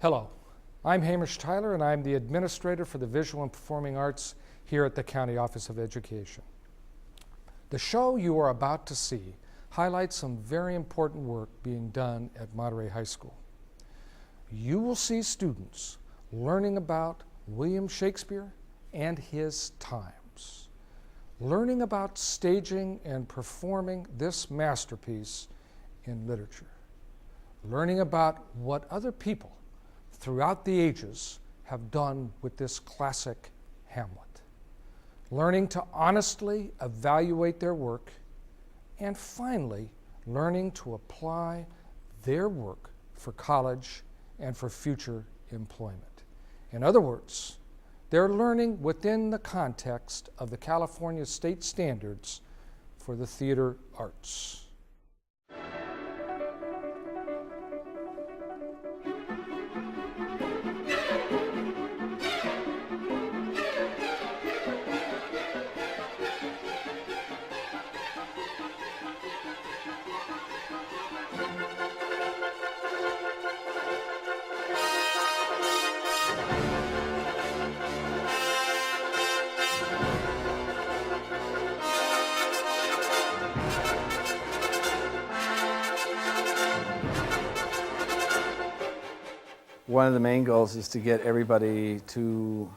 Hello, I'm Hamish Tyler and I'm the Administrator for the Visual and Performing Arts here at the County Office of Education. The show you are about to see highlights some very important work being done at Monterey High School. You will see students learning about William Shakespeare and his times, learning about staging and performing this masterpiece in literature, learning about what other people throughout the ages have done with this classic Hamlet, learning to honestly evaluate their work, and finally, learning to apply their work for college and for future employment. In other words, they're learning within the context of the California State Standards for the Theater Arts. One of the main goals is to get everybody to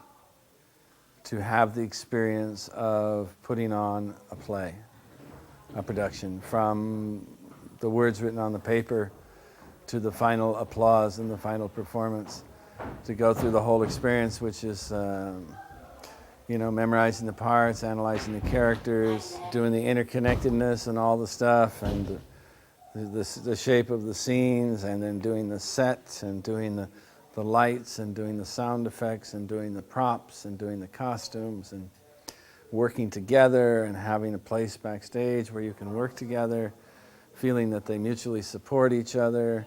have the experience of putting on a play, a production, from the words written on the paper to the final applause and the final performance, to go through the whole experience, which is memorizing the parts, analyzing the characters, doing the interconnectedness and all the stuff, and the shape of the scenes, and then doing the sets and doing the lights and doing the sound effects and doing the props and doing the costumes and working together and having a place backstage where you can work together, feeling that they mutually support each other,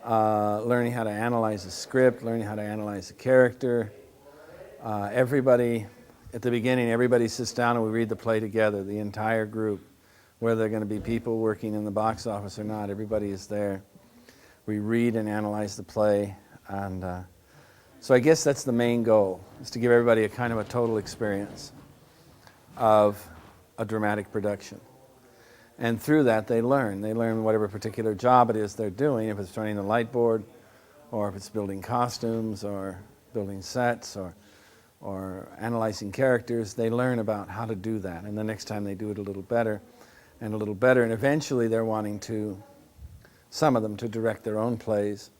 learning how to analyze a script, learning how to analyze a character. Everybody, at the beginning, everybody sits down and we read the play together, the entire group. Whether they're going to be people working in the box office or not, everybody is there. We read and analyze the play, and so I guess that's the main goal, is to give everybody a kind of a total experience of a dramatic production. And through that, they learn. They learn whatever particular job it is they're doing, if it's running the light board, or if it's building costumes, or building sets, or analyzing characters. They learn about how to do that, and the next time they do it a little better, and eventually they're wanting to, some of them, to direct their own plays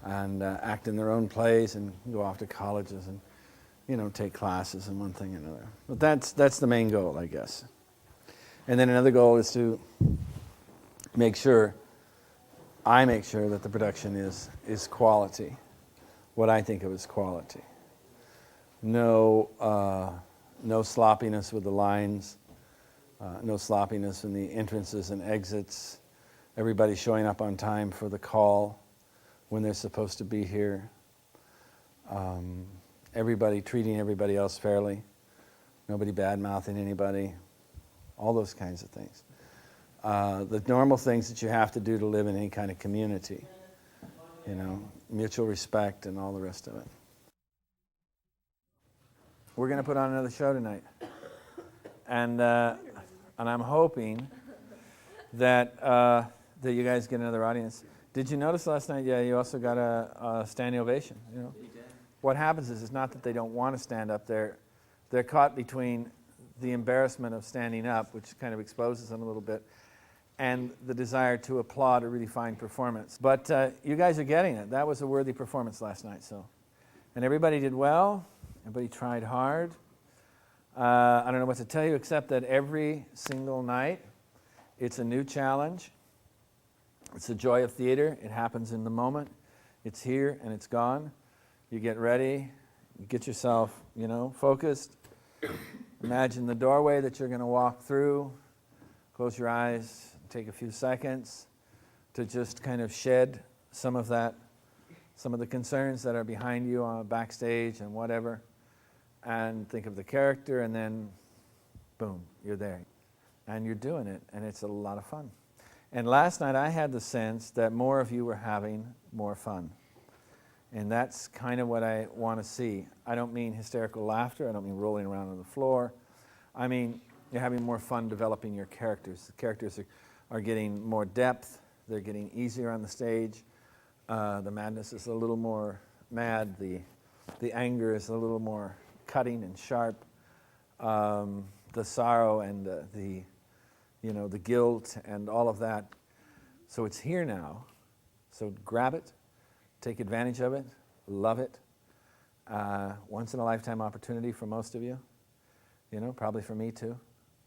and act in their own plays and go off to colleges and take classes and one thing and another. But that's the main goal, I guess. And then another goal is to make sure that the production is quality, what I think of as quality. No sloppiness with the lines. No sloppiness in the entrances and exits. Everybody showing up on time for the call when they're supposed to be here. Everybody treating everybody else fairly. Nobody bad-mouthing anybody. All those kinds of things. The normal things that you have to do to live in any kind of community. Mutual respect and all the rest of it. We're going to put on another show tonight. And I'm hoping that that you guys get another audience. Did you notice last night? Yeah, you also got a standing ovation. What happens is, it's not that they don't want to stand up. They're caught between the embarrassment of standing up, which kind of exposes them a little bit, and the desire to applaud a really fine performance. But you guys are getting it. That was a worthy performance last night. And everybody did well. Everybody tried hard. I don't know what to tell you, except that every single night it's a new challenge. It's the joy of theater. It happens in the moment. It's here and it's gone. You get ready. You get yourself, focused. Imagine the doorway that you're going to walk through. Close your eyes. Take a few seconds to just kind of shed some of the concerns that are behind you on backstage and whatever. And think of the character, and then, boom, you're there. And you're doing it, and it's a lot of fun. And last night I had the sense that more of you were having more fun. And that's kind of what I want to see. I don't mean hysterical laughter. I don't mean rolling around on the floor. I mean, you're having more fun developing your characters. The characters are getting more depth. They're getting easier on the stage. The madness is a little more mad. The anger is a little more cutting and sharp. The sorrow and the guilt and all of that. So it's here now. So grab it, take advantage of it, love it. Once in a lifetime opportunity for most of you. Probably for me too.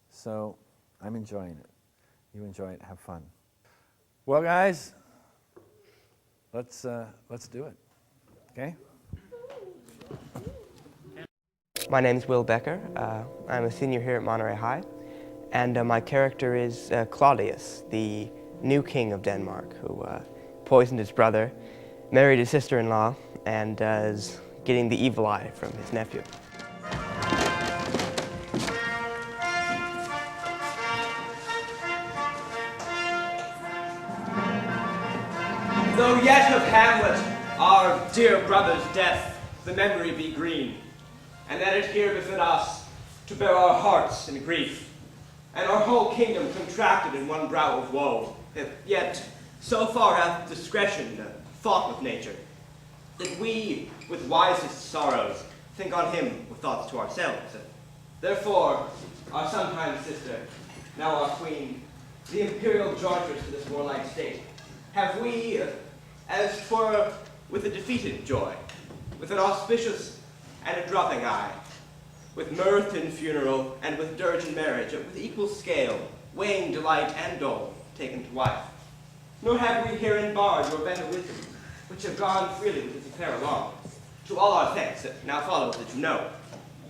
So I'm enjoying it. You enjoy it, have fun. Well, guys, let's do it. Okay? My name is Will Becker. I'm a senior here at Monterey High, and my character is Claudius, the new king of Denmark, who poisoned his brother, married his sister-in-law, and is getting the evil eye from his nephew. Though yet of Hamlet, our dear brother's death, the memory be green, and that it here befit us to bear our hearts in grief, and our whole kingdom contracted in one brow of woe, yet so far hath discretion fought with nature, that we with wisest sorrows think on him with thoughts to ourselves. Therefore, our sometime sister, now our queen, the imperial jointress to this warlike state, have we, as 'twere with a defeated joy, with an auspicious and a dropping eye, with mirth in funeral and with dirge in marriage, with equal scale, weighing delight and dole, taken to wife. Nor have we herein barred your better wisdom, which have gone freely with this affair along. To all our thanks, that now follows that you know.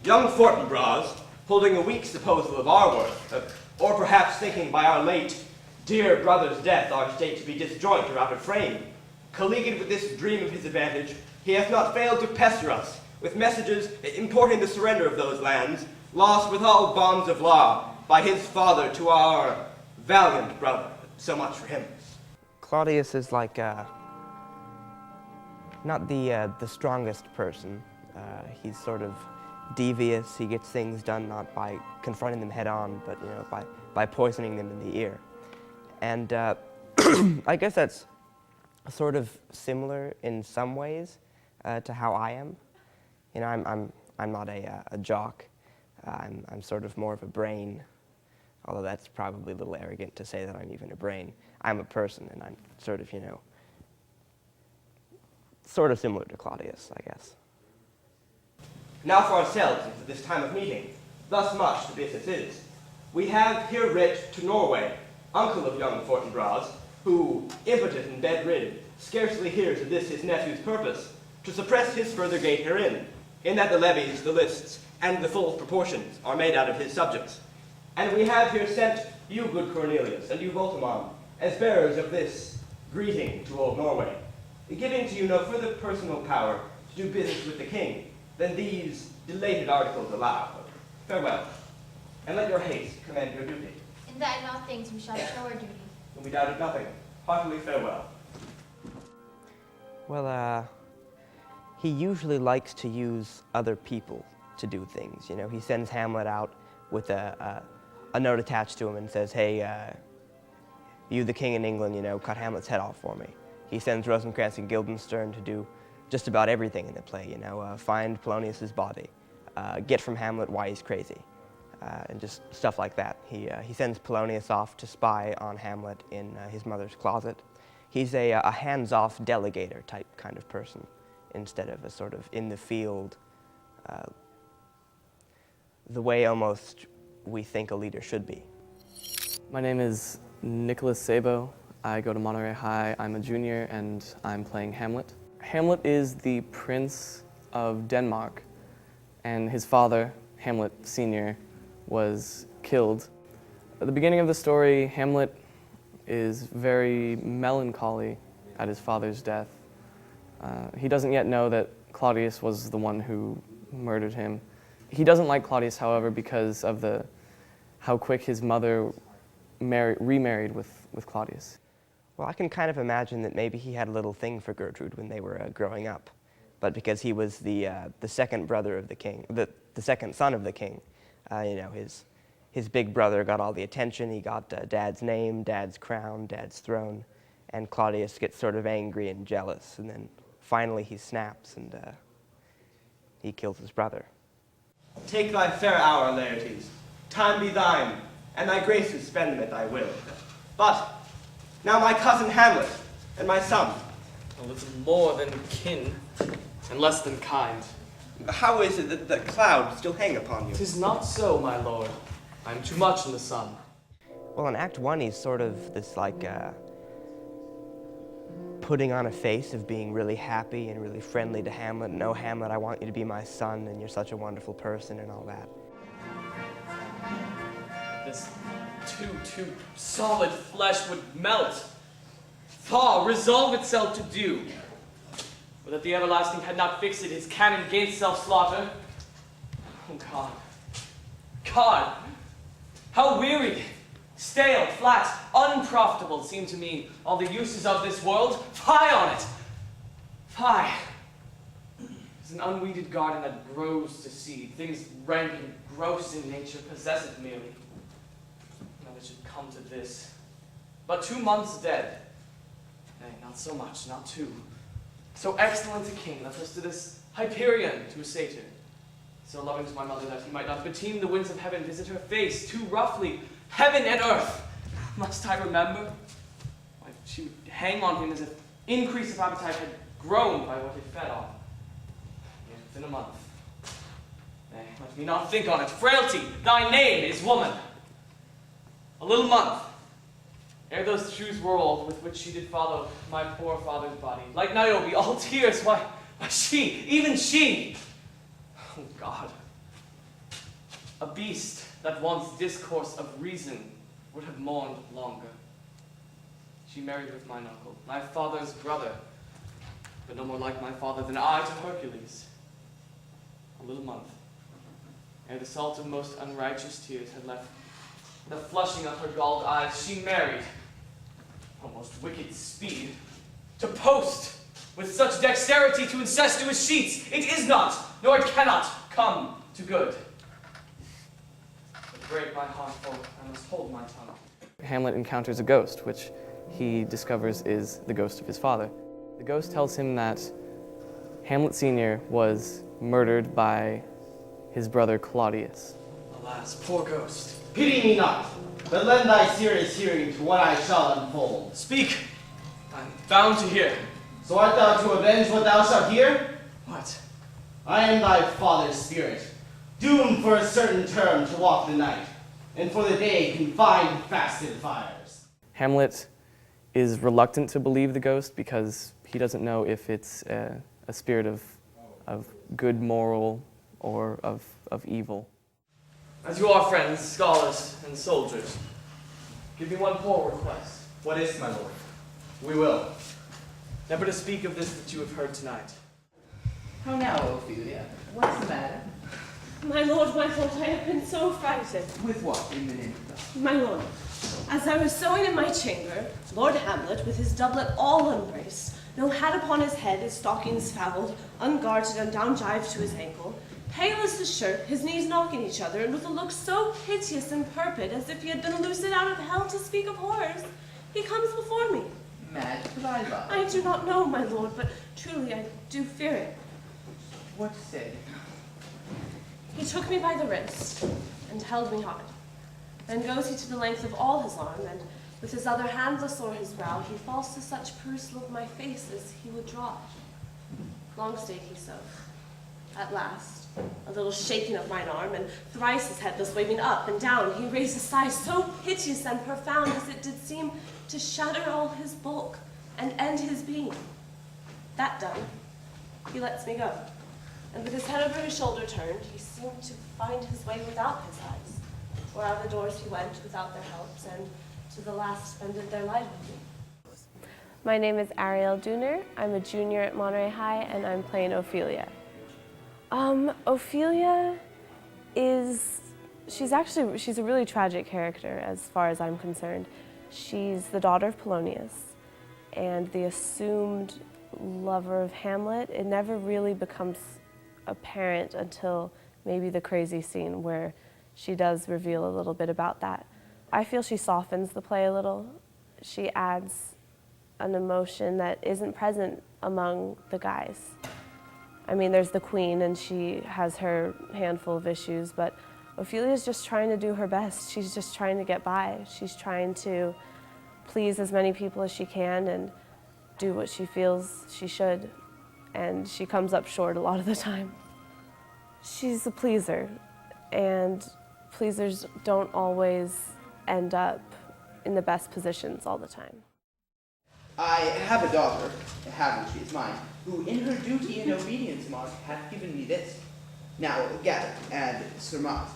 Young Fortinbras, holding a weak supposal of our worth, or perhaps thinking by our late dear brother's death our state to be disjoint or out of frame, colleagued with this dream of his advantage, he hath not failed to pester us with messages importing the surrender of those lands, lost with all bonds of law by his father to our valiant brother. So much for him. Claudius is like not the strongest person. He's sort of devious. He gets things done not by confronting them head on, but by poisoning them in the ear. And I guess that's sort of similar in some ways to how I am. I'm not a jock. I'm sort of more of a brain, although that's probably a little arrogant to say that I'm even a brain. I'm a person, and I'm sort of, sort of similar to Claudius, I guess. Now for ourselves and for this time of meeting, thus much the business is. We have here writ to Norway, uncle of young Fortinbras, who, impotent and bedridden, scarcely hears of this his nephew's purpose, to suppress his further gait herein, in that the levies, the lists, and the full proportions are made out of his subjects. And we have here sent you, good Cornelius, and you, Voltimand, as bearers of this greeting to old Norway, giving to you no further personal power to do business with the king than these delated articles allow. Farewell, and let your haste command your duty. In that and all things we shall show our duty. When we doubted nothing, heartily farewell. Well, he usually likes to use other people to do things. He sends Hamlet out with a note attached to him and says, hey, you, the king in England, cut Hamlet's head off for me. He sends Rosencrantz and Guildenstern to do just about everything in the play, find Polonius's body, get from Hamlet why he's crazy, and just stuff like that. He sends Polonius off to spy on Hamlet in his mother's closet. He's a hands-off delegator type kind of person, instead of a sort of in-the-field, the way almost we think a leader should be. My name is Nicholas Sabo. I go to Monterey High. I'm a junior, and I'm playing Hamlet. Hamlet is the Prince of Denmark, and his father, Hamlet Sr., was killed. At the beginning of the story, Hamlet is very melancholy at his father's death. He doesn't yet know that Claudius was the one who murdered him. He doesn't like Claudius, however, because of how quick his mother remarried with Claudius. Well, I can kind of imagine that maybe he had a little thing for Gertrude when they were growing up. but because he was the second brother of the king, the second son of the king, you know, his big brother got all the attention. He got Dad's name, Dad's crown, Dad's throne, and Claudius gets sort of angry and jealous, and then finally he snaps and he kills his brother. Take thy fair hour, Laertes. Time be thine, and thy graces spend them at thy will. But now my cousin Hamlet and my son. A little more than kin, and less than kind. How is it that the clouds still hang upon you? 'Tis not so, my lord. I'm too much in the sun. Well, in Act 1, he's sort of this, like, putting on a face of being really happy and really friendly to Hamlet. No, Hamlet, I want you to be my son, and you're such a wonderful person and all that. This too solid flesh would melt, thaw, resolve itself to dew. Or that the everlasting had not fixed his canon against self-slaughter. Oh, God. God! How weary, stale, flat, unprofitable seem to me all the uses of this world. Fie on it! Fie! It's an unweeded garden that grows to seed. Things rank and gross in nature possess it merely. Now it should come to this. But 2 months dead. Nay, not so much, not 2. So excellent a king that was to this Hyperion to a satyr. So loving to my mother that he might not beteem the winds of heaven visit her face too roughly. Heaven and earth! Must I remember? Why, she would hang on him as if increase of appetite had grown by what it fed on. Yet within a month. Nay, let me not think on it. Frailty, thy name is woman. A little month, ere those shoes were old with which she did follow my poor father's body. Like Niobe, all tears, why she, even she, oh God, a beast that wants discourse of reason would have mourned longer. She married with mine uncle, my father's brother, but no more like my father than I to Hercules. A little month, ere the salt of most unrighteous tears had left the flushing of her galled eyes, she married, almost wicked speed, to post with such dexterity to incestuous sheets. It is not, nor it cannot come to good. But break my heart, for I must hold my tongue. Hamlet encounters a ghost, which he discovers is the ghost of his father. The ghost tells him that Hamlet Sr. was murdered by his brother Claudius. Alas, poor ghost. Pity me not, but lend thy serious hearing to what I shall unfold. Speak! I'm bound to hear. So art thou to avenge what thou shalt hear? What? I am thy father's spirit, doomed for a certain term to walk the night, and for the day confined fast in fires. Hamlet is reluctant to believe the ghost because he doesn't know if it's a spirit of good moral or of evil. As you are friends, scholars, and soldiers, give me one poor request. What is, my lord? We will. Never to speak of this that you have heard tonight. How now, Ophelia? What's the matter? My lord, I have been so frightened. With what, in the name of God? My lord, as I was sewing in my chamber, Lord Hamlet, with his doublet all unbraced, no hat upon his head, his stockings fouled, ungartered and down jived to his ankle, pale as his shirt, his knees knocking each other, and with a look so piteous and purpid as if he had been loosed out of hell to speak of horrors, he comes before me. Mad could I lie? I do not know, my lord, but truly I do fear it. What said? He took me by the wrist and held me hard. Then goes he to the length of all his arm, and with his other handless o'er his brow, he falls to such pursel of my face as he would draw it. Long stayed he so. At last, a little shaking of mine arm, and thrice his head was waving up and down, he raised a sigh so piteous and profound as it did seem to shatter all his bulk and end his being. That done, he lets me go, and with his head over his shoulder turned, he seemed to find his way without his eyes, where out the doors he went without their helps, and to the last spended their life with me. My name is Ariel Dooner. I'm a junior at Monterey High, and I'm playing Ophelia. Ophelia she's a really tragic character as far as I'm concerned. She's the daughter of Polonius and the assumed lover of Hamlet. It never really becomes apparent until maybe the crazy scene where she does reveal a little bit about that. I feel she softens the play a little. She adds an emotion that isn't present among the guys. I mean, there's the queen and she has her handful of issues, but Ophelia's just trying to do her best. She's just trying to get by. She's trying to please as many people as she can and do what she feels she should. And she comes up short a lot of the time. She's a pleaser, and pleasers don't always end up in the best positions all the time. I have a daughter, haven't she, is mine, who in her duty and obedience, Mark, hath given me this. Now gather and surmise.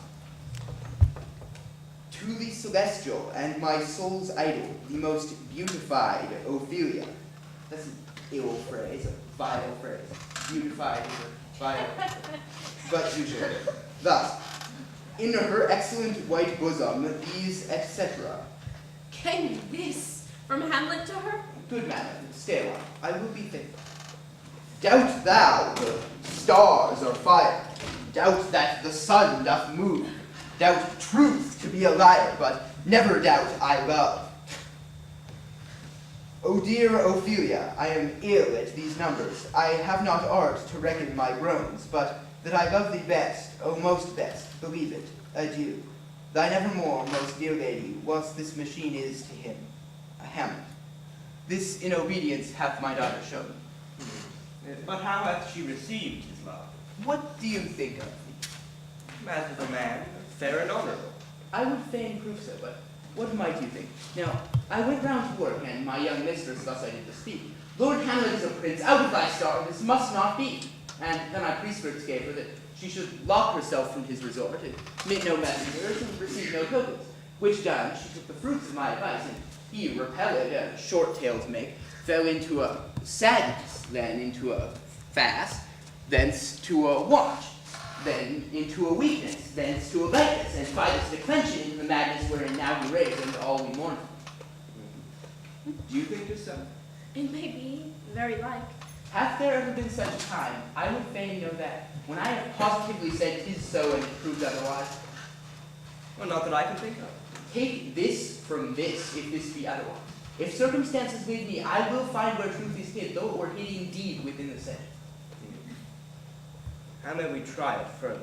To the celestial and my soul's idol, the most beautified Ophelia. That's an ill phrase, a vile phrase. Beautified is a vile, but usually. Thus, in her excellent white bosom, these etc. Can you this from Hamlet to her? Good man, stay a while. I will be faithful. Doubt thou the stars are fire. Doubt that the sun doth move. Doubt truth to be a liar, but never doubt I love. O dear Ophelia, I am ill at these numbers. I have not art to reckon my groans, but that I love thee best, O most best, believe it. Adieu. Thine evermore, most dear lady, whilst this machine is to him, a Hamlet. This in obedience hath my daughter shown. But how hath she received his love? What do you think of me? As is a man, fair and honorable. I would fain prove so, but what might you think? Now, I went round to work, and my young mistress thus I did to speak. Lord Hamlet is a prince, out of thy star, this must not be. And then I prescripts gave her that she should lock herself from his resort, and make no messengers, and receive no tokens. Which done, she took the fruits of my advice, and he, repelled, a short tale to make, fell into a sadness, then into a fast, thence to a watch, then into a weakness, thence to a lightness, and by this declension into the madness wherein now he raves, and all we mourn for. Do you think it so? It may be, very like. Hath there ever been such a time, I would fain know that, when I have positively said 'tis so and proved otherwise? Well, not that I can think of. Take this from this, if this be otherwise. If circumstances lead me, I will find where truth is hid, though it were hid indeed within the set. How may we try it further?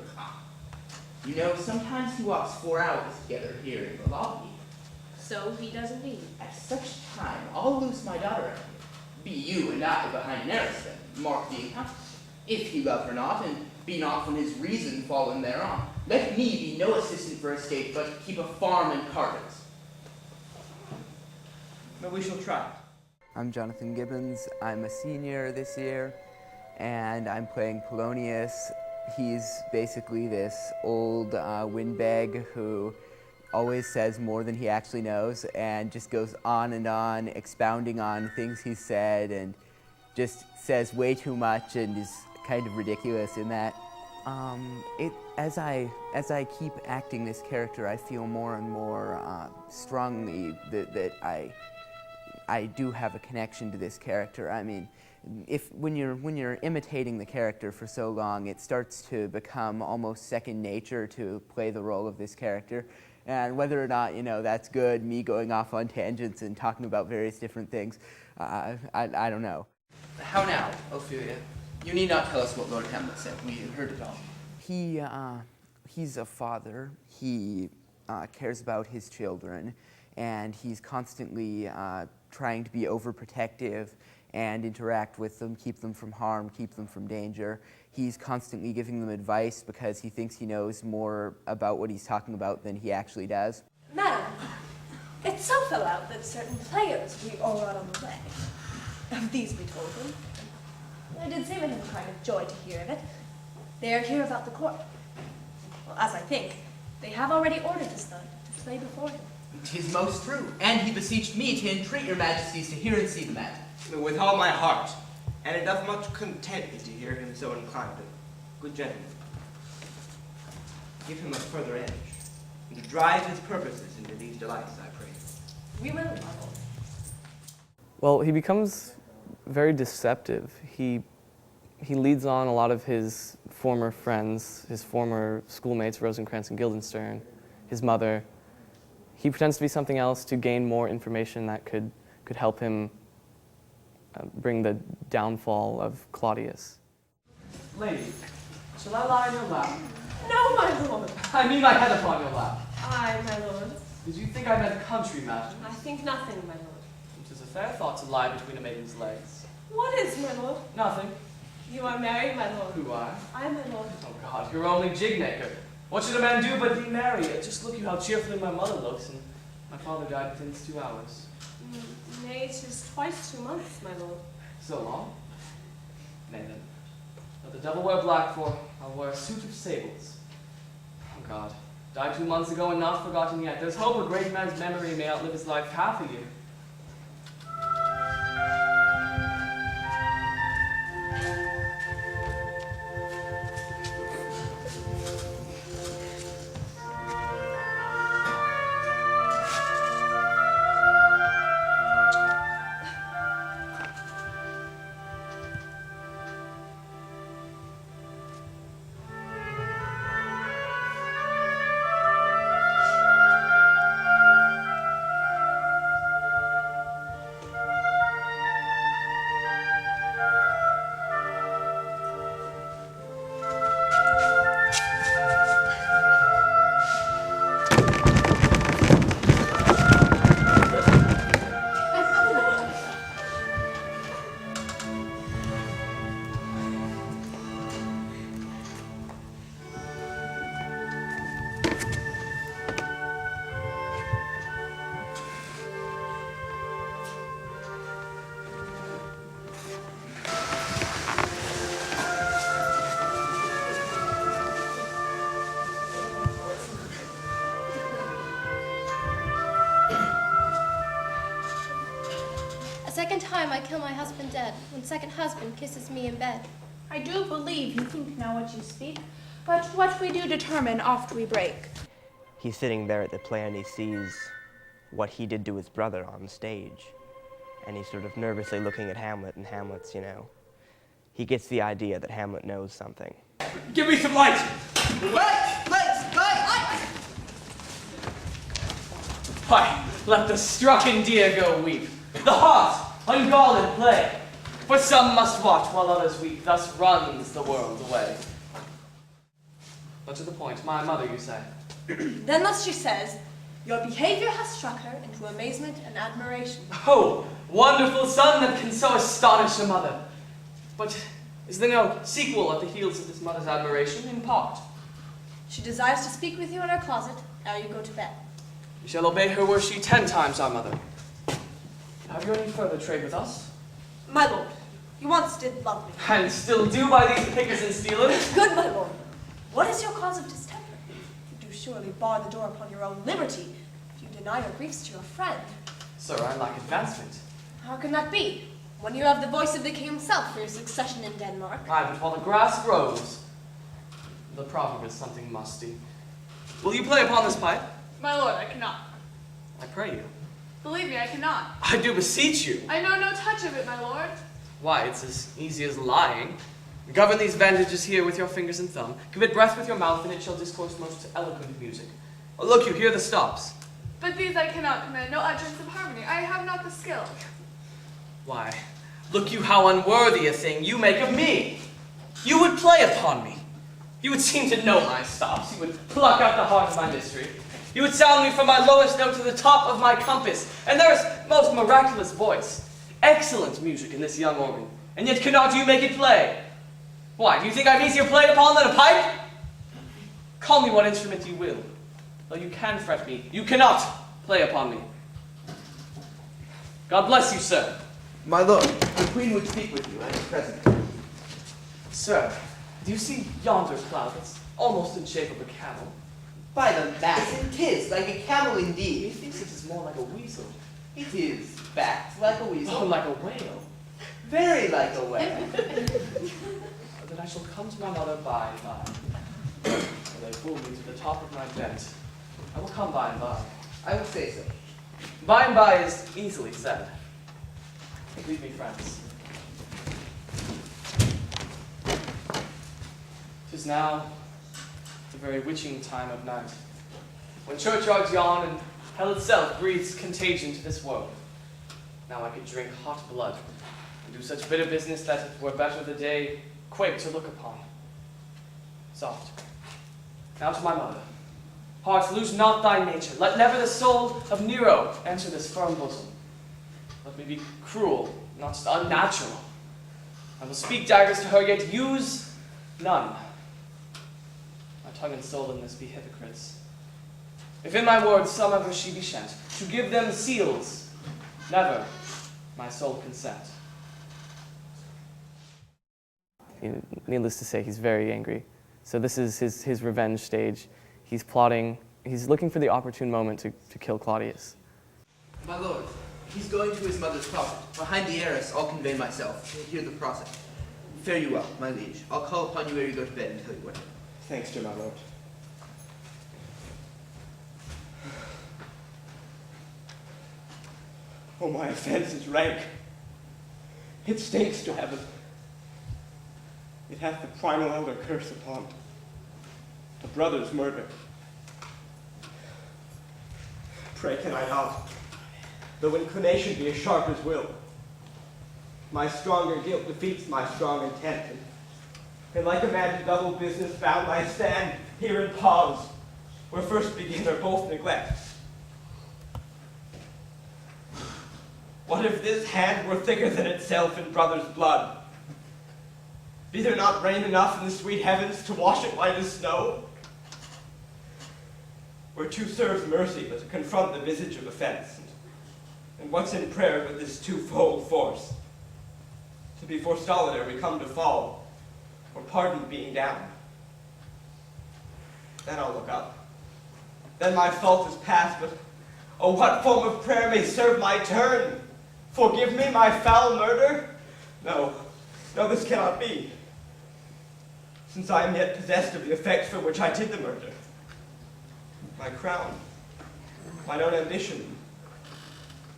You know, sometimes he walks 4 hours together here in the lobby. So he does indeed. At such time, I'll loose my daughter out here. Be you and I behind an arras, then, mark the encounter. If he love her not, and be not from his reason fallen thereon, let me be no assistant for escape, but keep a farm and carters. But we shall try it. I'm Jonathan Gibbons. I'm a senior this year, and I'm playing Polonius. He's basically this old windbag who always says more than he actually knows and just goes on and on expounding on things he's said and just says way too much and is kind of ridiculous in that. As I keep acting this character, I feel more and more strongly that I do have a connection to this character. I mean, when you're imitating the character for so long, it starts to become almost second nature to play the role of this character. And whether or not, that's good, me going off on tangents and talking about various different things, I don't know. How now, Ophelia? You need not tell us what Lord Hamlet said. We heard it all. He's a father. He cares about his children, and he's constantly trying to be overprotective and interact with them, keep them from harm, keep them from danger. He's constantly giving them advice because he thinks he knows more about what he's talking about than he actually does. Madam, it so fell out that certain players we all got on the way. Of these we told him. I did seem in him a kind of joy to hear of it. They are here about the court. Well, as I think, they have already ordered his son to play before him. 'Tis most true, and he beseeched me to entreat your majesties to hear and see the matter. With all my heart, and it doth much content me to hear him so inclined. Good gentleman, give him a further edge, and to drive his purposes into these delights, I pray. We will, my lord. Well, he becomes very deceptive. He leads on a lot of his former friends, his former schoolmates, Rosencrantz and Guildenstern, his mother. He pretends to be something else to gain more information that could help him bring the downfall of Claudius. Lady, shall I lie in your lap? No, my lord. I mean my head upon your lap. Aye, my lord. Did you think I meant country matters? I think nothing, my lord. It is a fair thought to lie between a maiden's legs. What is, my lord? Nothing. You are married, my lord. Who I? I, my lord. Oh God, you're only jigmaker. What should a man do but be merry? Just look you how cheerfully my mother looks, and my father died within 2 hours. Nay, 'tis twice 2 months, my lord. So long? Nay then, what the devil wear black for, I'll wear a suit of sables. Oh God, died 2 months ago and not forgotten yet. There's hope a great man's memory may outlive his life half a year. A second time I kill my husband dead, when second husband kisses me in bed. I do believe you think now what you speak, but what we do determine oft we break. He's sitting there at the play and he sees what he did to his brother on stage. And he's sort of nervously looking at Hamlet, and Hamlet's, he gets the idea that Hamlet knows something. Give me some light! Light! Why, let the strucken deer go weep. The hart, ungalled play. For some must watch while others weep. Thus runs the world away. But to the point, my mother, you say? Then thus she says, your behavior has struck her into amazement and admiration. Oh, wonderful son that can so astonish a mother. But is there no sequel at the heels of this mother's admiration? In part. She desires to speak with you in her closet ere you go to bed. We shall obey her were she 10 times our mother. Have you any further trade with us? My lord, you once did love me. And still do by these pickers and stealers? Good, my lord. What is your cause of distemper? You do surely bar the door upon your own liberty if you deny your griefs to your friend. Sir, I lack advancement. How can that be, when you have the voice of the king himself for your succession in Denmark? Aye, but while the grass grows, the proverb is something musty. Will you play upon this pipe? My lord, I cannot. I pray you. Believe me, I cannot. I do beseech you. I know no touch of it, my lord. Why, it's as easy as lying. Govern these bandages here with your fingers and thumb. Give it breath with your mouth, and it shall discourse most eloquent music. Oh, look you, hear the stops. But these I cannot command, no utterance of harmony. I have not the skill. Why, look you how unworthy a thing you make of me. You would play upon me. You would seem to know my stops. You would pluck out the heart of my mystery. You would sound me from my lowest note to the top of my compass. And there is most miraculous voice. Excellent music in this young organ. And yet cannot you make it play? Why, do you think I'm easier played upon than a pipe? Call me what instrument you will. Though you can fret me, you cannot play upon me. God bless you, sir. My lord, the queen would speak with you at present. Sir, do you see yonder cloud that's almost in shape of a camel? By the mass, it is like a camel indeed. Methinks it is more like a weasel. It is backed like a weasel. Oh, like a whale. Very like a whale. Then I shall come to my mother by and by. When they pull me to the top of my bed, I will come by and by. I would say so. By and by is easily said. Leave me, friends. 'Tis now the very witching time of night, when churchyards yawn and hell itself breathes contagion to this world. Now I could drink hot blood and do such bitter business that it were better the day quake to look upon. Soft. Now to my mother. Heart, lose not thy nature. Let never the soul of Nero enter this firm bosom. Let me be cruel, not just unnatural. I will speak daggers to her, yet use none. My tongue and soul in this be hypocrites. If in my words some ever she be shent, to give them seals, never my soul consent. Needless to say, he's very angry. So this is his revenge stage. He's plotting, he's looking for the opportune moment to kill Claudius. My lord, he's going to his mother's closet. Behind the arras, I'll convey myself. Hear the process. Fare you well, my liege. I'll call upon you ere you go to bed and tell you what. Thanks, dear my lord. Oh, my offense is rank. It stinks to heaven. It hath the primal elder curse upon a brother's murder. Pray can I not, though inclination be as sharp as will. My stronger guilt defeats my strong intent, and like a man to double business bound, I stand here in pause, where first begin or both neglect. What if this hand were thicker than itself in brother's blood? Be there not rain enough in the sweet heavens to wash it white as snow? Whereto serves mercy but to confront the visage of offense? And what's in prayer but this twofold force? To be forestalled ere we come to fall, or pardoned being down. Then I'll look up. Then my fault is past, but oh, what form of prayer may serve my turn? Forgive me my foul murder? No, this cannot be, since I am yet possessed of the effects for which I did the murder. My crown, mine own ambition,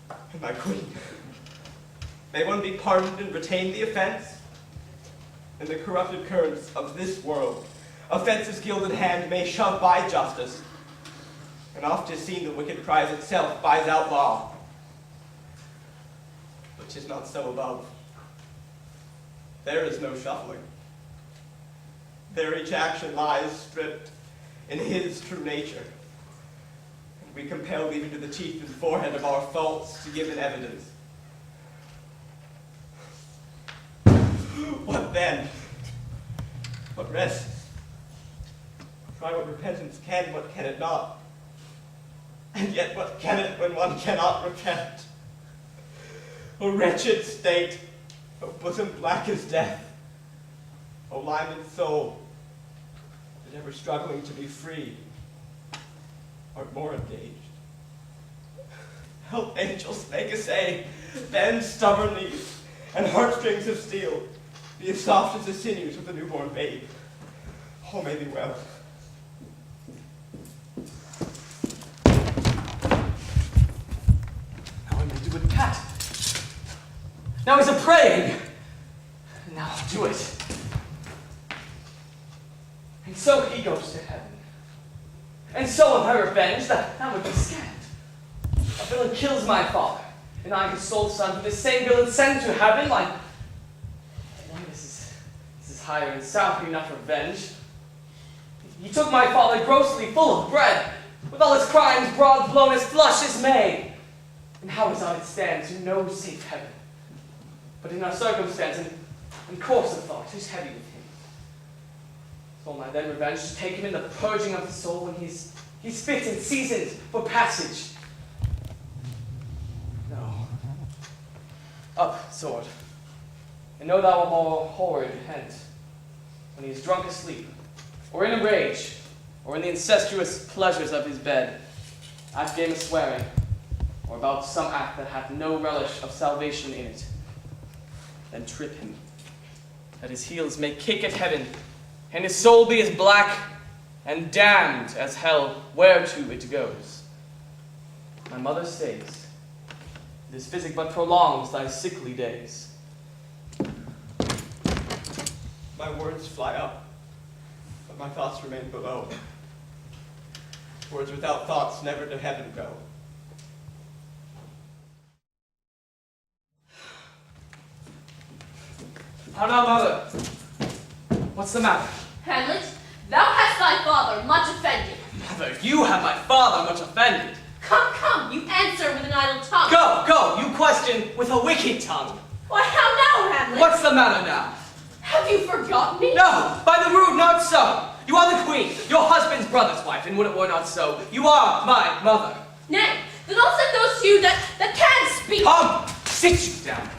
and my queen. May one be pardoned and retain the offense? In the corrupted currents of this world, offense's gilded hand may shove by justice, and oft is seen the wicked prize itself buys out law. But 'tis not so above. There is no shuffling. There each action lies stripped in his true nature. And we compelled even to the teeth and forehead of our faults to give an evidence. What then? What rest? Try what repentance can, what can it not? And yet what can it when one cannot repent? O wretched state, O bosom black as death, O limed soul, that ever struggling to be free, art more engaged. Help angels make essay, bend stubborn knees, and heartstrings of steel, be as soft as the sinews of the newborn babe. All may be well. Now I'm going to do it pat. Now he's a praying. Now I'll do it. And so he goes to heaven. And so am I revenged. That would be scant. A villain kills my father, and I, his sole son, who this same villain sends to heaven. Why, this is higher and south, enough revenge. He took my father grossly full of bread, with all his crimes broad blown as flush as May. And how his on it stands, who knows safe heaven? But in our circumstance and course of thought, who's heavy with him? So my then revenge to take him in the purging of the soul when he's fit and seasoned for passage. No. Up, sword, and know thou a more horrid hent, when he is drunk asleep, or in a rage, or in the incestuous pleasures of his bed, at game of swearing, or about some act that hath no relish of salvation in it. Then trip him, that his heels may kick at heaven, and his soul be as black and damned as hell whereto it goes. My mother stays. This physic but prolongs thy sickly days. My words fly up. but my thoughts remain below. Words without thoughts never to heaven go. How now, mother? What's the matter? Hamlet, thou hast thy father much offended. Mother, you have my father much offended. Come, you answer with an idle tongue. Go, you question with a wicked tongue. Why, how now, Hamlet? What's the matter now? Have you forgotten me? No, by the rood, not so. You are the queen, your husband's brother's wife, and would it were not so, you are my mother. Nay, then I'll set those to you that can speak. Come, sit you down.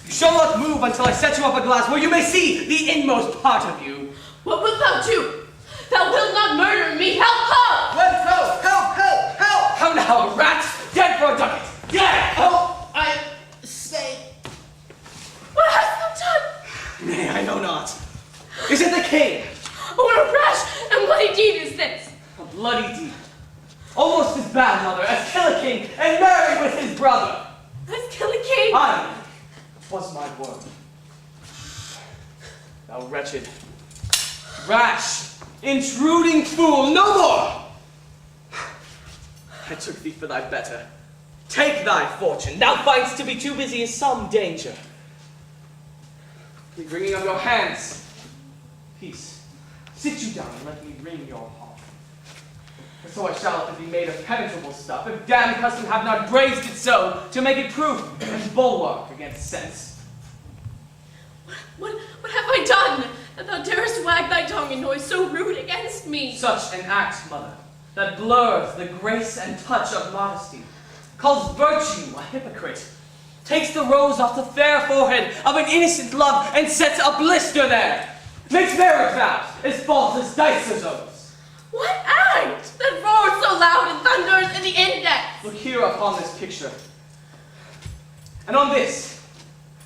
You shall not move until I set you up a glass where you may see the inmost part of you. What wilt thou do? Thou wilt not murder me. Help! Help! How now, rats? Dead for a ducat. Yeah! Oh, I say. What hast thou done? Nay, I know not. Is it the king? What a rash and bloody deed is this? A bloody deed. Almost as bad, mother, as kill a king and marry with his brother. Let's kill a king. Aye, 'twas my word. Thou wretched, rash, intruding fool, no more! I took thee for thy better. Take thy fortune. Thou find'st to be too busy is some danger. The wringing of your hands. Peace. Sit you down and let me wring your heart. For so I shall if it be made of penetrable stuff, if damned custom have not brazed it so, to make it proof and bulwark against sense. What have I done, that thou darest wag thy tongue in noise so rude against me? Such an act, mother, that blurs the grace and touch of modesty, calls virtue a hypocrite, takes the rose off the fair forehead of an innocent love and sets a blister there, makes marriage vows as false as dicer's oaths. What act that roars so loud and thunders in the index? Look here upon this picture, and on this,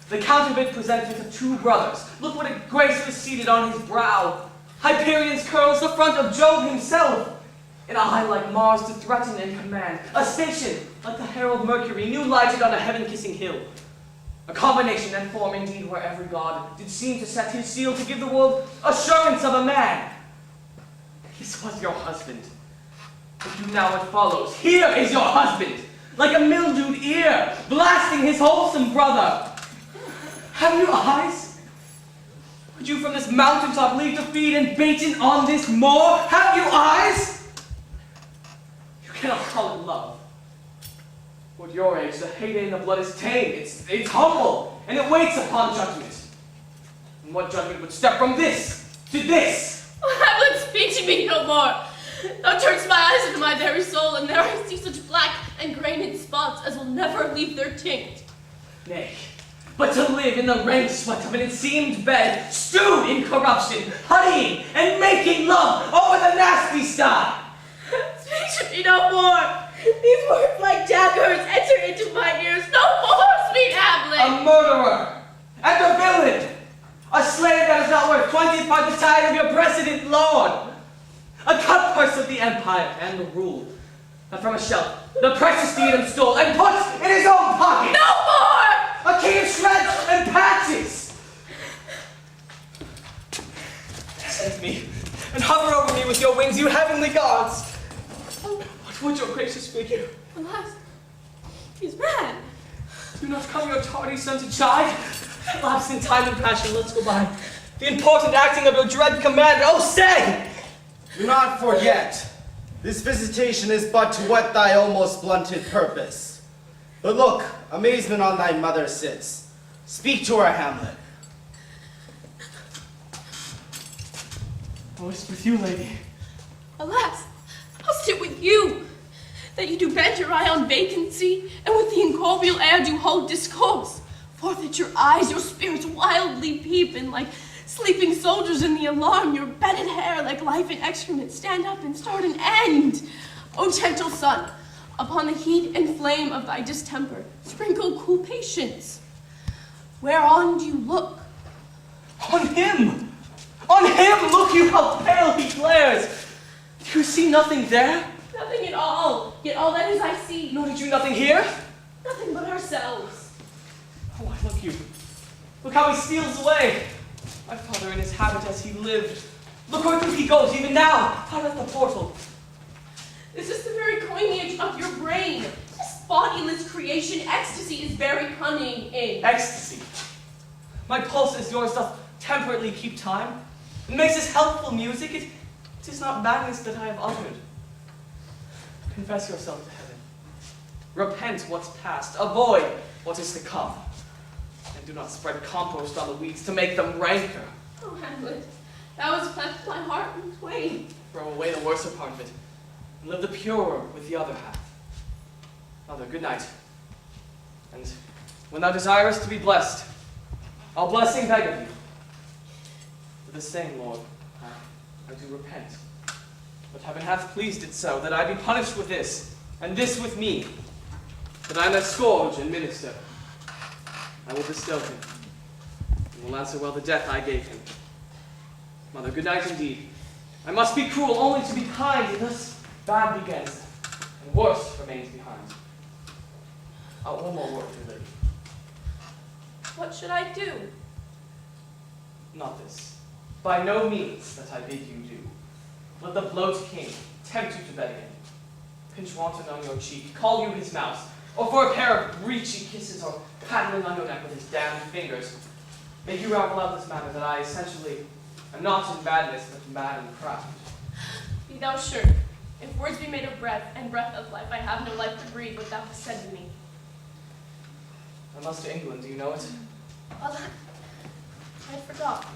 the counterfeit presents of two brothers. Look what a grace was seated on his brow. Hyperion's curls the front of Jove himself. An eye like Mars to threaten and command. A station like the herald Mercury, new lighted on a heaven-kissing hill. A combination and form indeed where every god did seem to set his seal to give the world assurance of a man. This was your husband. But you now what follows. Here is your husband, like a mildewed ear, blasting his wholesome brother. Have you eyes? Would you from this mountaintop leave to feed and baten on this moor? Have you eyes? You cannot call it love. For at your age, the heyday in the blood is tame, it's humble, and it waits upon judgment. And what judgment would step from this to this? Hamlet, speak to me no more. Thou turnest my eyes into my very soul, and there I see such black and grained spots as will never leave their tint. Nay, but to live in the rank sweat of an enseamed bed, stewed in corruption, honeying and making love over the nasty sty. Speak to me no more. These words like daggers enter into my ears. No more, sweet Hamlet. A murderer and a villain, a slave that is not worth 20th part the tithe of your precedent lord, a cutpurse of the empire and the rule, that from a shelf the precious diadem stole and put in his own pocket. No more! A king of shreds and patches! Descend me, and hover over me with your wings, you heavenly gods! What would your gracious figure? Alas, he's mad. Do not come your tardy son to chide. Lapse in time and passion, let's go by. The important acting of your dread command, oh say! Do not forget, this visitation is but to whet thy almost blunted purpose. But look, amazement on thy mother sits. Speak to her, Hamlet. Oh, it's with you, lady. Alas, I'll sit with you, that you do bend your eye on vacancy, and with the incorporeal air do hold discourse. For that your eyes, your spirits wildly peep, and like sleeping soldiers in the alarm, your bedded hair like life and excrement stand up and start an end. O gentle sun, upon the heat and flame of thy distemper, sprinkle cool patience. Whereon do you look? On him! On him! Look you how pale he glares! Do you see nothing there? Nothing at all, yet all that is I see. Nor did you nothing hear? Nothing but ourselves. Oh, why, look you. Look how he steals away. My father in his habit as he lived, Look where he goes, even now, out of the portal. This is the very coinage of your brain. This bodiless creation, ecstasy is very cunning in. Ecstasy. My pulse as yours doth temperately keep time. It makes this helpful music. It is not madness that I have uttered. Confess yourself to heaven. Repent what's past. Avoid what is to come. And do not spread compost on the weeds to make them ranker. Oh, Hamlet, thou hast cleft my heart in twain. Throw away the worser part of it, and live the purer with the other half. Mother, good night. And when thou desirest to be blessed, I'll blessing beg of you. For the same, Lord, I do repent. But heaven hath pleased it so, that I be punished with this, and this with me, that I may scourge and minister. I will bestow him, and will answer well the death I gave him. Mother, good night indeed. I must be cruel only to be kind, and thus bad begins, and worse remains behind. One more word, dear lady. What should I do? Not this. By no means that I bid you do. Let the bloat king tempt you to bed again. Pinch wanton on your cheek, call you his mouse, or for a pair of breachy kisses, or paddling on your neck with his damned fingers. Make you ravel out this matter that I essentially am not in madness, but mad in craft. Be thou sure, if words be made of breath, and breath of life, I have no life to breathe what thou hast said to me. I must to England, do you know it? Alas, I forgot.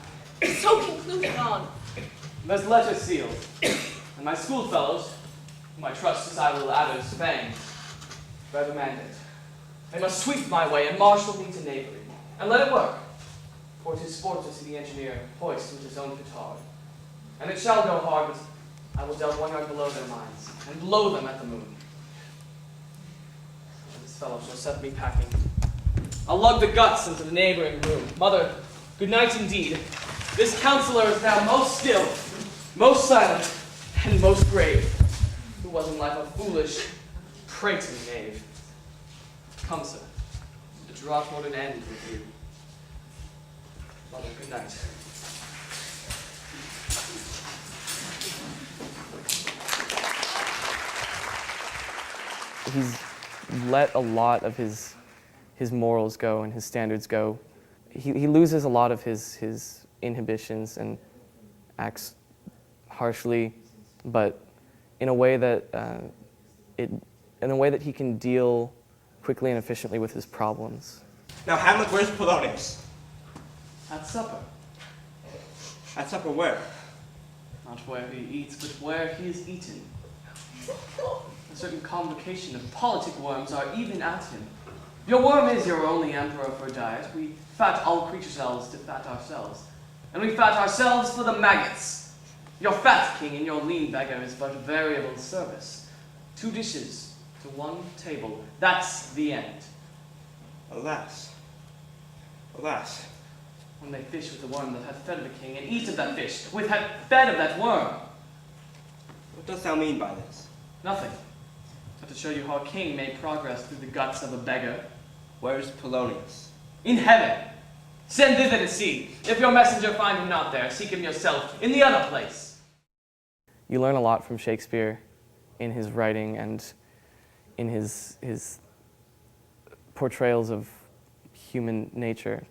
So concluded on. There's letters sealed, and my schoolfellows, whom I trust as I will adder's fangs, bear the mandate. They must sweep my way and marshal me to knavery, and let it work. For 'tis sport to see the engineer hoist with his own petard. And it shall go hard, but I will delve 1 yard below their minds, and blow them at the moon. This fellow shall set me packing. I'll lug the guts into the neighboring room. Mother, good night indeed. This counselor is now most still, most silent, and most grave, who was in life a foolish, prating knave. Come, sir, to draw toward an end with you. Mother, good night. He's let a lot of his morals go and his standards go. He loses a lot of his inhibitions and acts harshly, but in a way that he can deal quickly and efficiently with his problems. Now, Hamlet, where's Polonius? At supper. At supper where? Not where he eats, but where he is eaten. A certain convocation of politic worms are even at him. Your worm is your only emperor for diet. We fat all creature cells to fat ourselves. And we fat ourselves for the maggots. Your fat king and your lean beggar is but variable service. 2 dishes to 1 table. That's the end. Alas. Alas. One may fish with the worm that hath fed the king, and eat of that fish, with hath fed of that worm. What dost thou mean by this? Nothing. But to show you how a king may progress through the guts of a beggar. Where's Polonius? In heaven. Send thither to see. If your messenger find him not there, seek him yourself in the other place. You learn a lot from Shakespeare in his writing and in his portrayals of human nature.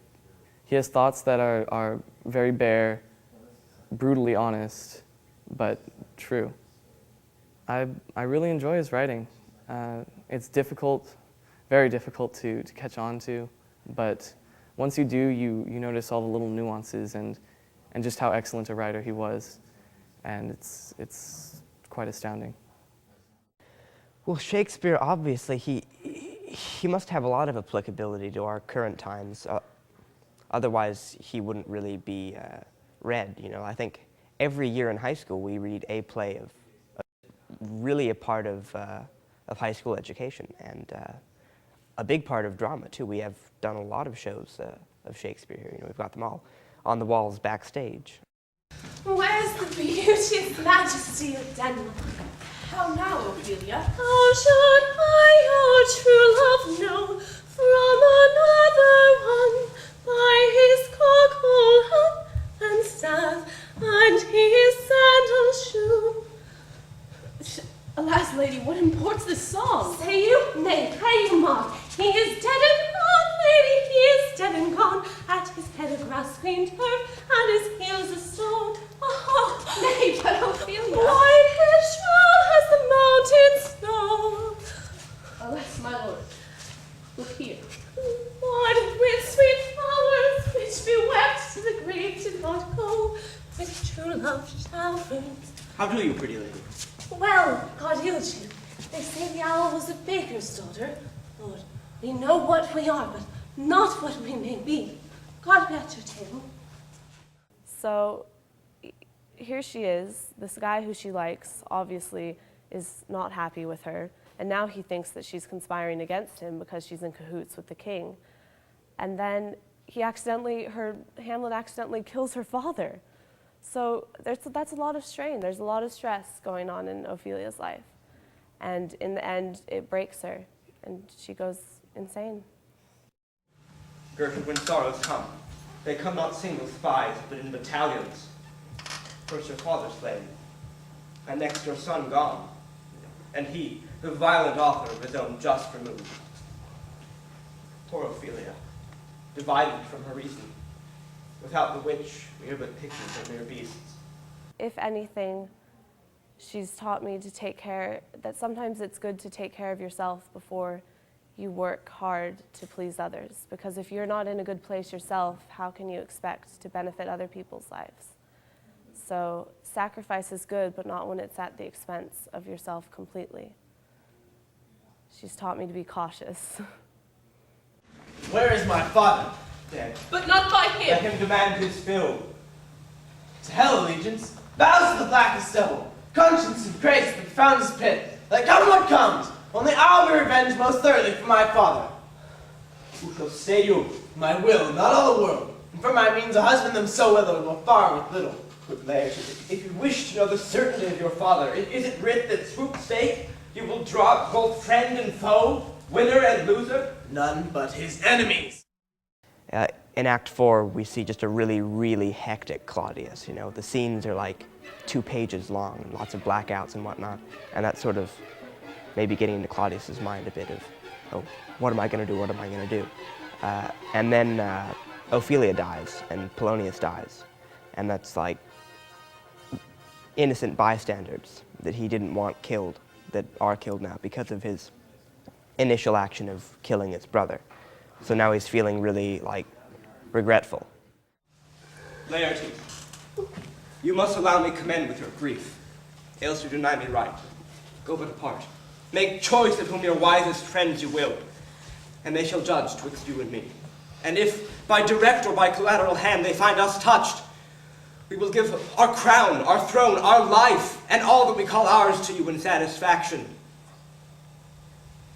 He has thoughts that are very bare, brutally honest, but true. I really enjoy his writing. It's difficult, very difficult to catch on to, but once you do, you notice all the little nuances and just how excellent a writer he was, and it's quite astounding. Well, Shakespeare, obviously, he must have a lot of applicability to our current times. Otherwise, he wouldn't really be read. You know, I think every year in high school we read a play of really a part of high school education, and a big part of drama too. We have done a lot of shows of Shakespeare here. You know, we've got them all on the walls backstage. Where's the beauteous majesty of Denmark? How now, Ophelia? How should I your true love know from another one? By his cockle hump and staff and his Nay, pray you mark, he is dead and gone, lady, he is dead and gone. At his head a grass-green turf, and his heels a stone. Oh, Nay, but Ophelia. white as the mountain snow. Alas, my lord, look here. What with sweet flowers, which be wept to the grave did not go, with true love showers. How do you, pretty lady? Well, God heal you. They say the owl was a baker's daughter. Lord, we know what we are, but not what we may be. God be at your table. So here she is, this guy who she likes obviously is not happy with her, and now he thinks that she's conspiring against him because she's in cahoots with the king. And then Hamlet accidentally kills her father. So that's a lot of strain, there's a lot of stress going on in Ophelia's life. And in the end, it breaks her, and she goes insane. Gertrude, when sorrows come, they come not single spies, but in battalions. First your father slain, and next your son gone, and he, the violent author of his own just removed. Poor Ophelia, divided from her reason, without the which we are but pictures of mere beasts. If anything, she's taught me to that sometimes it's good to take care of yourself before you work hard to please others. Because if you're not in a good place yourself, how can you expect to benefit other people's lives? So sacrifice is good, but not when it's at the expense of yourself completely. She's taught me to be cautious. Where is my father? Dead. But not by Let him. him demand his fill. To hell, allegiance, bows to the blackest devil. Conscience and grace the profoundest pit. Let come what comes, only I'll be revenged most thoroughly for my father. Who shall stay you? My will, not all the world. And for my means a husband them so willowed will far with little. Good Laertes, if you wish to know the certainty of your father, is it writ that swoop stake you will draw both friend and foe, winner and loser? None but his enemies. In Act 4, we see just a really, really hectic Claudius. You know, the scenes are like 2 pages long, and lots of blackouts and whatnot, and that's sort of maybe getting into Claudius's mind a bit of, oh, what am I going to do? What am I going to do? And then Ophelia dies, and Polonius dies, and that's like innocent bystanders that he didn't want killed that are killed now because of his initial action of killing his brother. So now he's feeling really, like, regretful. Laertes, you must allow me commend with your grief, else you deny me right. Go but apart. Make choice of whom your wisest friends you will, and they shall judge twixt you and me. And if by direct or by collateral hand they find us touched, we will give our crown, our throne, our life, and all that we call ours to you in satisfaction.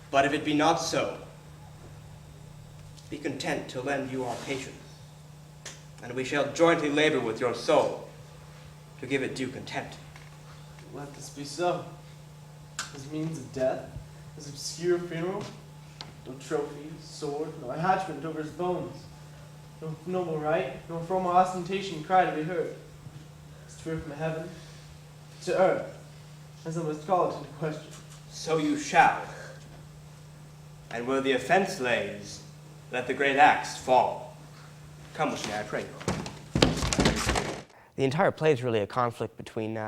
But if it be not so, be content to lend you our patience, and we shall jointly labor with your soul to give it due content. Let this be so. His means of death, his obscure funeral, no trophy, sword, no attachment over his bones, no noble right, no formal ostentation cry to be heard. His fear from heaven to earth, as I must call it into question. So you shall. And where the offense lays, let the great axe fall. Come with me, I pray you. The entire play is really a conflict between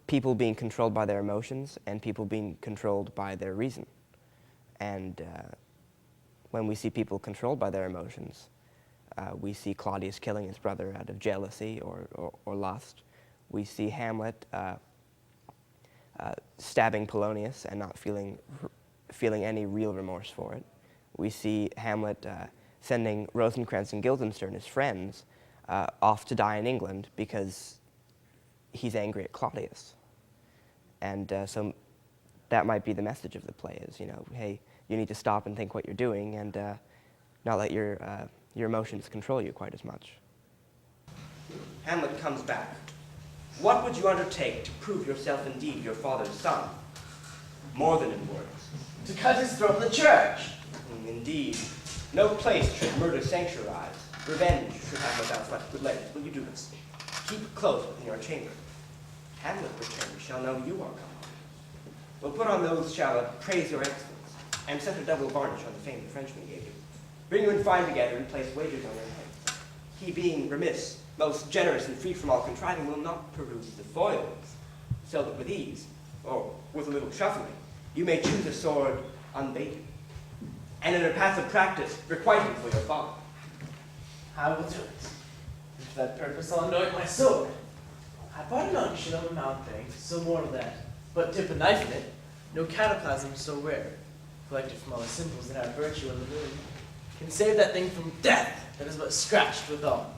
people being controlled by their emotions and people being controlled by their reason. And when we see people controlled by their emotions, we see Claudius killing his brother out of jealousy or lust. We see Hamlet stabbing Polonius and not feeling any real remorse for it. We see Hamlet sending Rosencrantz and Guildenstern, his friends, off to die in England because he's angry at Claudius. And so that might be the message of the play is, you know, hey, you need to stop and think what you're doing and not let your emotions control you quite as much. Hamlet comes back. What would you undertake to prove yourself indeed your father's son? More than in words. To cut his throat in the church. Indeed. No place should murder sanctuarize. Revenge should have no doubt but good lady. Will you do this? Keep close within your chamber. Hamlet returned shall know you are come. will put on those shall praise your excellence, and set a double varnish on the fame the Frenchman gave you. Bring you and fine together, and place wagers on your heads. He being remiss, most generous and free from all contriving, will not peruse the foils, so that with ease, or with a little shuffling, you may choose a sword unbaited, and in a passive practice requite him for your father. I will do it. And for that purpose, I'll anoint my sword. I bought an unction of a mountebank, so more of that. But dip a knife in it, no cataplasm so rare, collected from all the simples that have virtue in the moon, can save that thing from death that is but scratched withal.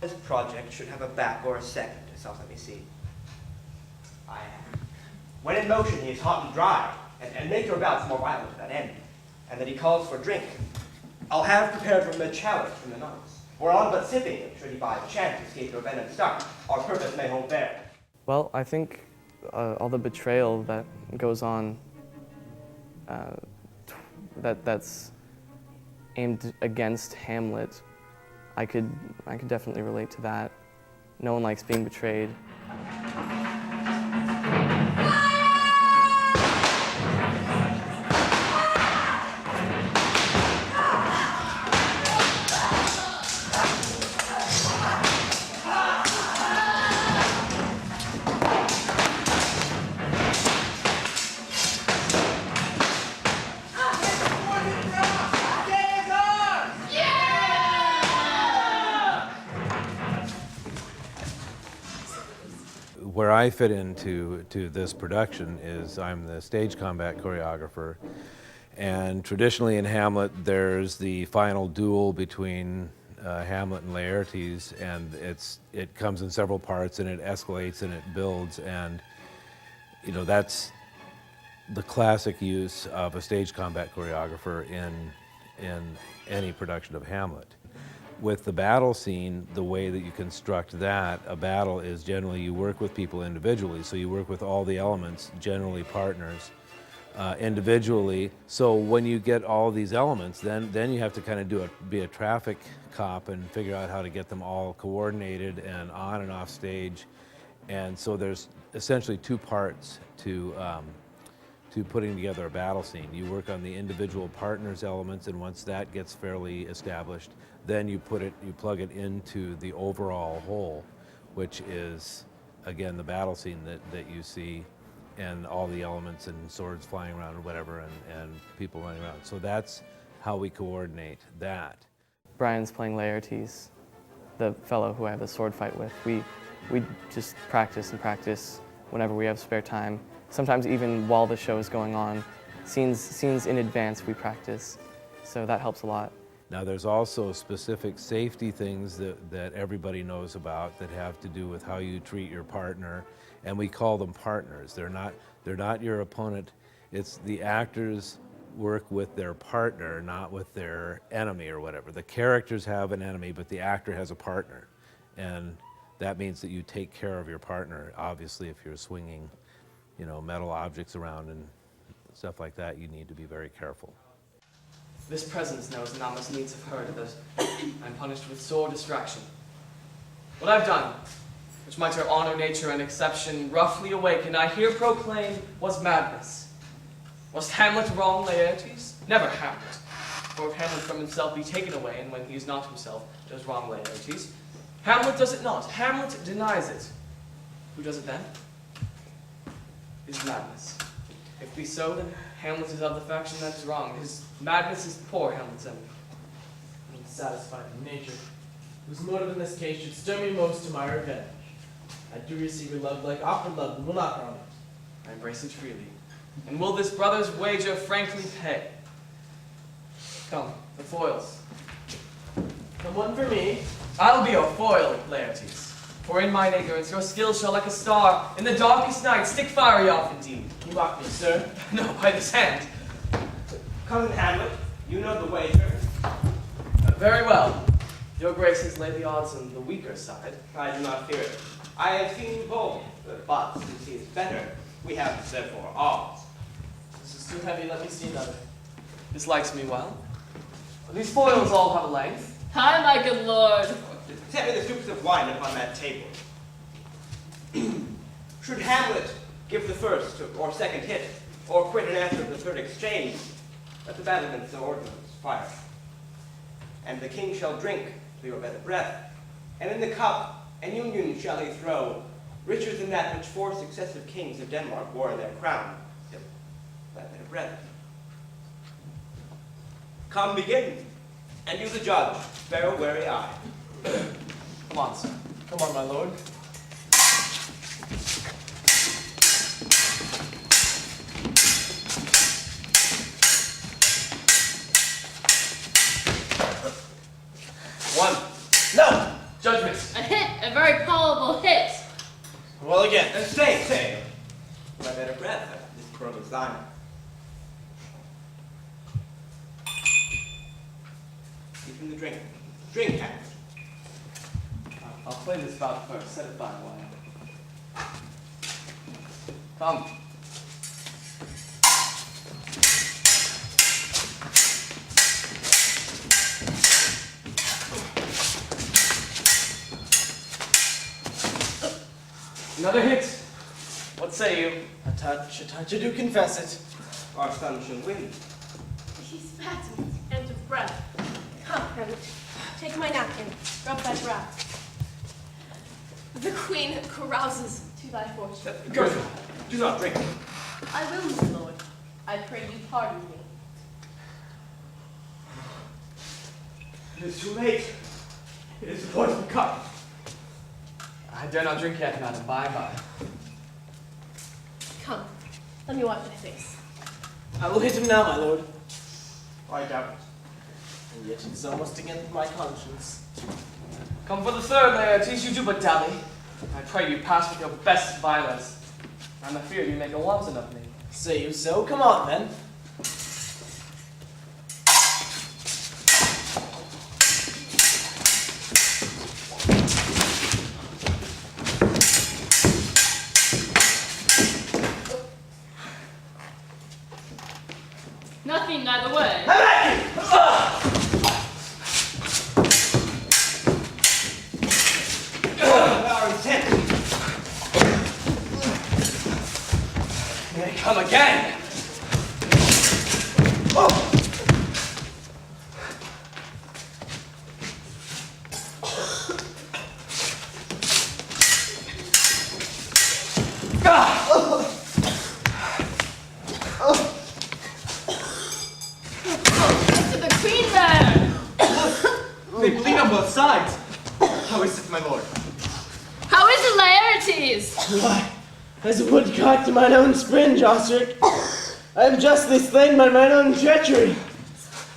This project should have a back or a second, so let me see. I have. When in motion he is hot and dry, and make your bouts more violent to that end, and that he calls for drink. I'll have prepared for him a chalice from the nuns, whereon but sipping it, should he by chance escape your venom start, our purpose may hold fair. Well, I think all the betrayal that goes on, that's aimed against Hamlet, I could definitely relate to that. No one likes being betrayed. Where I fit into this production is I'm the stage combat choreographer, and traditionally in Hamlet there's the final duel between Hamlet and Laertes, and it comes in several parts and it escalates and it builds, and you know that's the classic use of a stage combat choreographer in any production of Hamlet. With the battle scene, the way that you construct that, a battle is generally you work with people individually. So you work with all the elements, generally partners, individually. So when you get all these elements, then you have to kind of be a traffic cop and figure out how to get them all coordinated and on and off stage. And so there's essentially two parts to putting together a battle scene. You work on the individual partners' elements, and once that gets fairly established, then you plug it into the overall whole, which is, again, the battle scene that you see, and all the elements and swords flying around or whatever, and people running around. So that's how we coordinate that. Brian's playing Laertes, the fellow who I have the sword fight with. We just practice and practice whenever we have spare time. Sometimes even while the show is going on, scenes in advance we practice, so that helps a lot. Now there's also specific safety things that everybody knows about that have to do with how you treat your partner, and we call them partners. They're not your opponent. It's the actors work with their partner, not with their enemy or whatever. The characters have an enemy, but the actor has a partner, and that means that you take care of your partner. Obviously, if you're swinging, metal objects around and stuff like that, you need to be very careful. This presence knows and thou must needs have heard that I'm punished with sore distraction. What I've done, which might our honor, nature, and exception roughly awaken, I here proclaim was madness. Was Hamlet wrong, Laertes? Never Hamlet. For if Hamlet from himself be taken away, and when he is not himself, does wrong Laertes, Hamlet does it not. Hamlet denies it. Who does it then? Is madness. If be so, then Hamlet is of the faction that is wrong. His madness is poor Hamlet's enemy. Unsatisfied in nature, whose motive in this case should stir me most to my revenge. I do receive your love like offered love, and will not harm it. I embrace it freely. And will this brother's wager frankly pay? Come, the foils. Come one for me. I'll be your foil, Laertes. For in mine ignorance, your skill shall like a star in the darkest night stick fiery off indeed. You mock me, sir. No, by this hand. Cousin Hamlet, you know the wager. Very well. Your graces lay the odds on the weaker side. I do not fear it. I have seen you both, but since he is better, we have therefore odds. This is too heavy, let me see another. This likes me well. These foils all have a length. Hi, my good lord. Set me the stoops of wine upon that table. Should Hamlet give the first or second hit, or quit in answer to the third exchange, let the battlements and ordnance fire. And the king shall drink to your better breath, and in the cup an union shall he throw, richer than that which 4 successive kings of Denmark wore in their crown. Yep, that better breath. Come, begin, and you the judge, bear a wary eye. Come on, sir. Come on, my lord. One. No! Judgment. A hit, a very palatable hit. Well, again. Stay. My better breath, this pearl is thine. Give him the drink. Drink, Hamlet. I'll play this bout first. Set it by a while. Come. Another hit. What say you? A touch, I do confess it. Our son shall win. He spat and of breath. Come, Hamlet, take my napkin, rub thy brow. The queen carouses to thy fortune. Gertrude, do not drink. I will, my lord. I pray you pardon me. It is too late. It is the poisoned cup. I dare not drink yet, madam. Bye-bye. Come, let me wipe my face. I will hit him now, my lord. I doubt it. And yet it is almost against my conscience. Come for the third, Laertes. You do but dally. I pray you pass with your best violence. I'm afeard you make a wanton of me. Say you so? Come on, then. Nothing neither way. Our intent. May come again. To the queen there. They bleed on both sides. How is it, my lord? How is it, Laertes? Why, as a woodcock to mine own springe, Osric, I am justly slain by mine own treachery.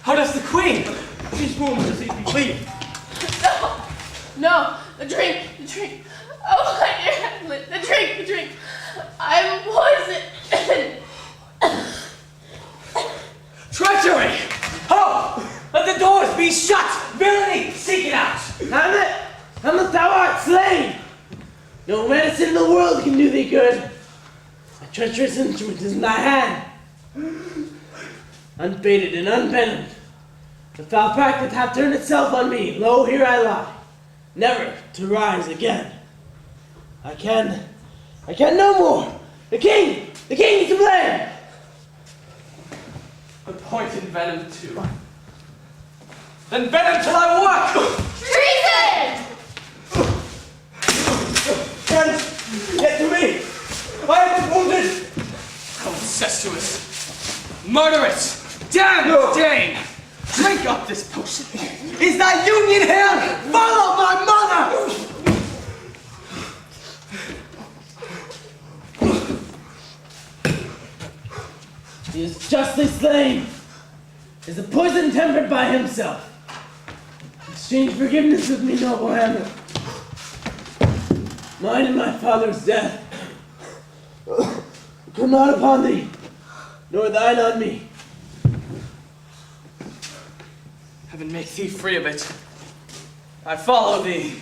How does the queen? These wounds are deeply bleeding. No, the drink. Oh, my dear Hamlet, the drink. I'm poisoned. Treachery! Ho! Let the doors be shut! Villainy! Seek it out! Hamlet, thou art slain! No medicine in the world can do thee good. A treacherous instrument is in thy hand. Unfated and unvenomed, the foul pact that hath turned itself on me, lo, here I lie, never to rise again. I can no more! The king is to blame! The pointed venom too. Then venom till I work! Treason! Friends, get to me! I am wounded! How incestuous! Murderous! Damn Dane! Drink up this potion! Is that union here? Follow my mother! He is justly slain. Is the poison tempered by himself? Exchange forgiveness with me, noble Hamlet. Mine and my father's death. Come not upon thee, nor thine on me. Heaven make thee free of it. I follow thee.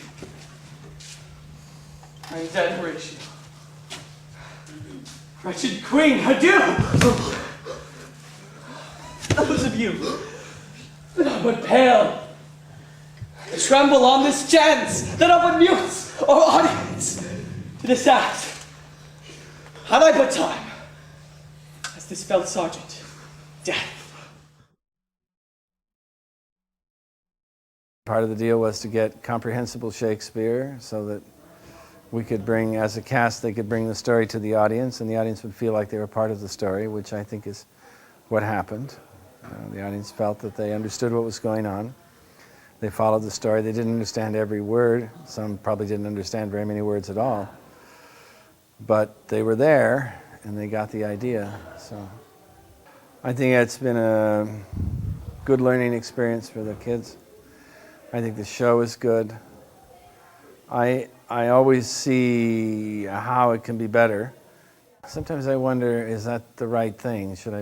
I'm dead, Horatio. Wretched queen, adieu! Those of you that are but pale, tremble on this chance that are but mutes or audience to this act. Had I but time, as this felt sergeant? Death. Part of the deal was to get comprehensible Shakespeare so that we could bring, as a cast, they could bring the story to the audience, and the audience would feel like they were part of the story, which I think is what happened. The audience felt that they understood what was going on. They followed the story. They didn't understand every word. Some probably didn't understand very many words at all. But they were there, and they got the idea. So I think it's been a good learning experience for the kids. I think the show is good. I always see how it can be better. Sometimes I wonder, is that the right thing? Should I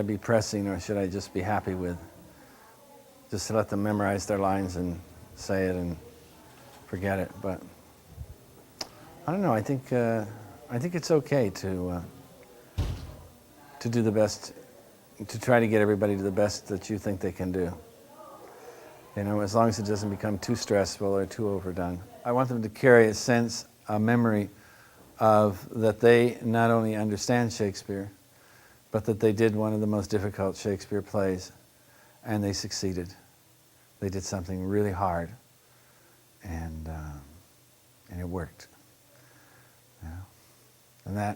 be pressing, or should I just be happy with just to let them memorize their lines and say it and forget it? But I don't know. I think it's okay to do the best, to try to get everybody to the best that you think they can do. You know, as long as it doesn't become too stressful or too overdone. I want them to carry a sense, a memory of that they not only understand Shakespeare, but that they did one of the most difficult Shakespeare plays, and they succeeded. They did something really hard, and it worked. You know? And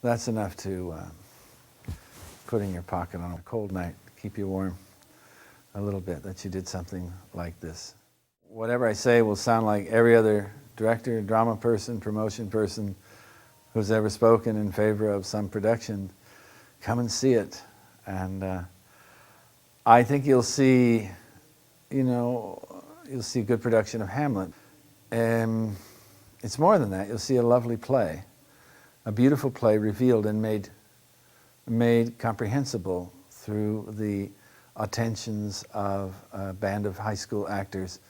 that's enough to put in your pocket on a cold night, keep you warm a little bit, that you did something like this. Whatever I say will sound like every other director, drama person, promotion person who's ever spoken in favor of some production. Come and see it. And I think you'll see, you'll see a good production of Hamlet. It's more than that. You'll see a lovely play, a beautiful play revealed and made comprehensible through the attentions of a band of high school actors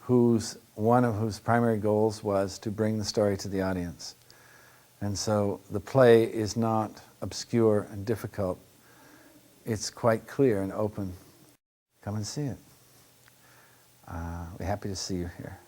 one of whose primary goals was to bring the story to the audience. And so the play is not obscure and difficult. It's quite clear and open. Come and see it. We're happy to see you here.